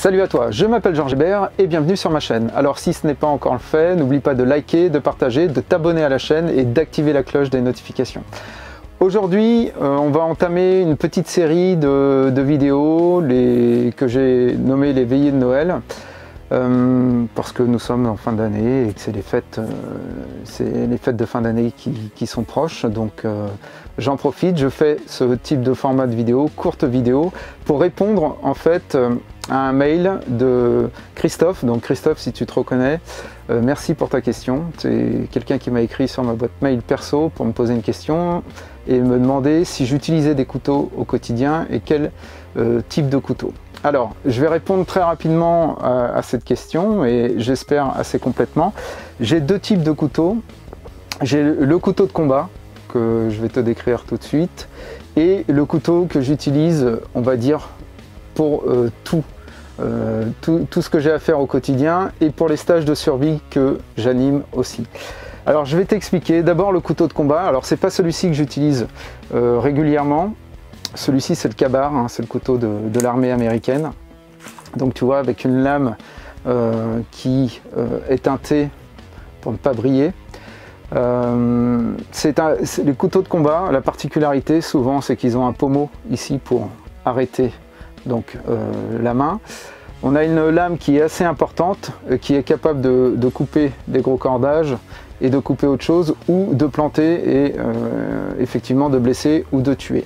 Salut à toi, je m'appelle Georges Hébert et bienvenue sur ma chaîne. Alors si ce n'est pas encore fait, n'oublie pas de liker, de partager, de t'abonner à la chaîne et d'activer la cloche des notifications. Aujourd'hui, on va entamer une petite série de vidéos que j'ai nommées les veillées de Noël. Parce que nous sommes en fin d'année et que c'est les fêtes de fin d'année qui sont proches, donc j'en profite, je fais ce type de format de vidéo, courte vidéo, pour répondre en fait à un mail de Christophe. Donc Christophe, si tu te reconnais, merci pour ta question. C'est quelqu'un qui m'a écrit sur ma boîte mail perso pour me poser une question et me demander si j'utilisais des couteaux au quotidien et quel type de couteau. Alors, je vais répondre très rapidement à cette question et j'espère assez complètement. J'ai deux types de couteaux. J'ai le couteau de combat que je vais te décrire tout de suite et le couteau que j'utilise, on va dire, pour tout ce que j'ai à faire au quotidien et pour les stages de survie que j'anime aussi. Alors, je vais t'expliquer. D'abord, le couteau de combat. Alors, c'est pas celui-ci que j'utilise régulièrement. Celui-ci, c'est le Ka-Bar, hein, c'est le couteau de l'armée américaine. Donc tu vois, avec une lame qui est teintée pour ne pas briller. Les couteaux de combat, la particularité souvent, c'est qu'ils ont un pommeau ici pour arrêter donc, la main. On a une lame qui est assez importante, qui est capable de couper des gros cordages et de couper autre chose, ou de planter et effectivement de blesser ou de tuer.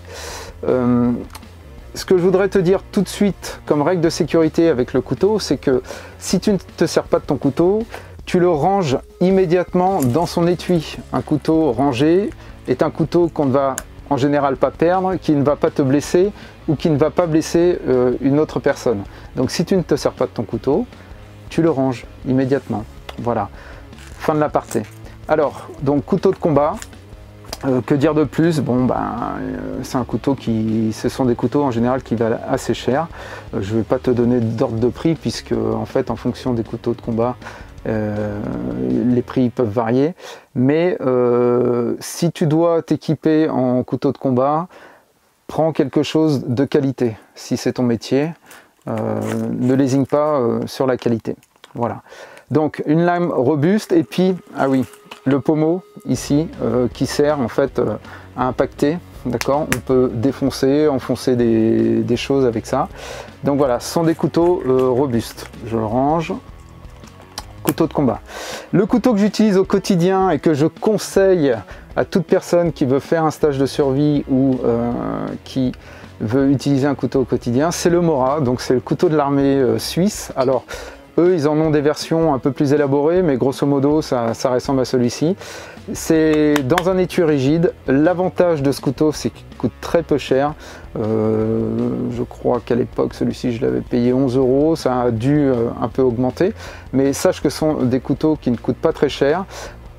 Ce que je voudrais te dire tout de suite comme règle de sécurité avec le couteau, c'est que si tu ne te sers pas de ton couteau, tu le ranges immédiatement dans son étui. Un couteau rangé est un couteau qu'on ne va en général pas perdre, qui ne va pas te blesser ou qui ne va pas blesser une autre personne. Donc si tu ne te sers pas de ton couteau, tu le ranges immédiatement. Voilà, fin de l'aparté. Alors, donc couteau de combat. Que dire de plus? Bon, c'est un couteau ce sont des couteaux en général qui valent assez cher. Je ne vais pas te donner d'ordre de prix puisque en fait en fonction des couteaux de combat les prix peuvent varier. Mais si tu dois t'équiper en couteau de combat, prends quelque chose de qualité. Si c'est ton métier, ne lésigne pas sur la qualité. Voilà. Donc une lame robuste et puis, ah oui, le pommeau ici qui sert en fait à impacter, d'accord. On peut défoncer, enfoncer des choses avec ça. Donc voilà, ce sont des couteaux robustes. Je le range. Couteau de combat. Le couteau que j'utilise au quotidien et que je conseille à toute personne qui veut faire un stage de survie ou qui veut utiliser un couteau au quotidien, c'est le Mora. Donc c'est le couteau de l'armée suisse. Alors eux, ils en ont des versions un peu plus élaborées, mais grosso modo, ça ressemble à celui-ci. C'est dans un étui rigide. L'avantage de ce couteau, c'est qu'il coûte très peu cher. Je crois qu'à l'époque, celui-ci, je l'avais payé 11 €. Ça a dû un peu augmenter. Mais sache que ce sont des couteaux qui ne coûtent pas très cher.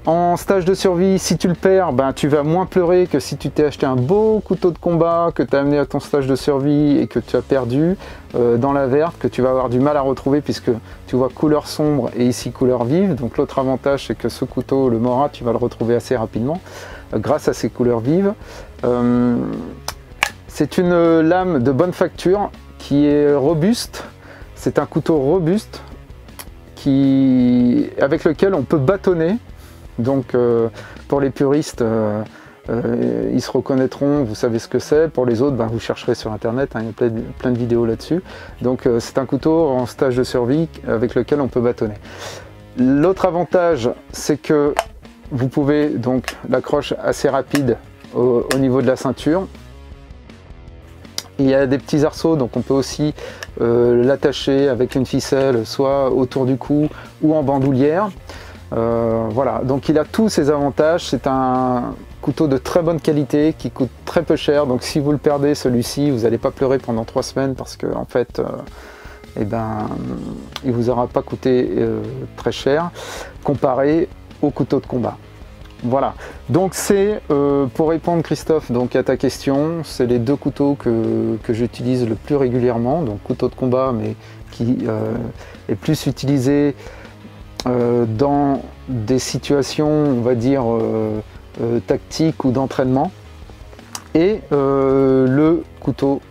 En stage de survie, si tu le perds, tu vas moins pleurer que si tu t'es acheté un beau couteau de combat que tu as amené à ton stage de survie et que tu as perdu dans la verte, que tu vas avoir du mal à retrouver puisque tu vois couleur sombre et ici couleur vive. Donc l'autre avantage, c'est que ce couteau, le Mora, tu vas le retrouver assez rapidement grâce à ces couleurs vives. C'est une lame de bonne facture qui est robuste. C'est un couteau robuste avec lequel on peut bâtonner. Donc pour les puristes, ils se reconnaîtront, vous savez ce que c'est. Pour les autres, vous chercherez sur internet, hein, il y a plein de vidéos là-dessus. Donc c'est un couteau en stage de survie avec lequel on peut bâtonner. L'autre avantage, c'est que vous pouvez, donc l'accroche assez rapide au niveau de la ceinture. Il y a des petits arceaux, donc on peut aussi l'attacher avec une ficelle, soit autour du cou ou en bandoulière. Voilà, donc il a tous ses avantages. C'est un couteau de très bonne qualité qui coûte très peu cher. Donc si vous le perdez, celui-ci, vous n'allez pas pleurer pendant 3 semaines parce que en fait, il vous aura pas coûté très cher comparé au couteau de combat. Voilà, donc c'est pour répondre Christophe donc à ta question, c'est les deux couteaux que j'utilise le plus régulièrement. Donc couteau de combat, mais qui est plus utilisé dans des situations, on va dire, tactiques ou d'entraînement, et le couteau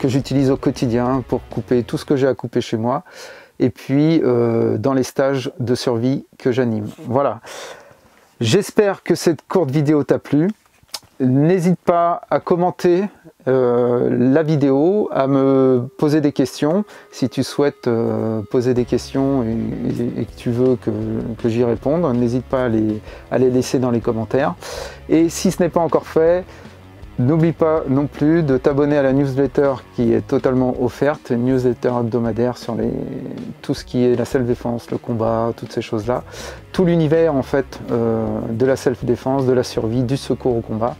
que j'utilise au quotidien pour couper tout ce que j'ai à couper chez moi, et puis dans les stages de survie que j'anime. Voilà. J'espère que cette courte vidéo t'a plu. N'hésite pas à commenter la vidéo, à me poser des questions. Si tu souhaites poser des questions et que tu veux que j'y réponde, n'hésite pas à les laisser dans les commentaires. Et si ce n'est pas encore fait, n'oublie pas non plus de t'abonner à la newsletter qui est totalement offerte, une newsletter hebdomadaire sur tout ce qui est la self-défense, le combat, toutes ces choses-là. Tout l'univers en fait de la self-défense, de la survie, du secours au combat.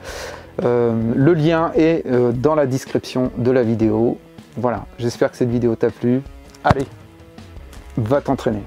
Le lien est dans la description de la vidéo. Voilà, j'espère que cette vidéo t'a plu. Allez, va t'entraîner.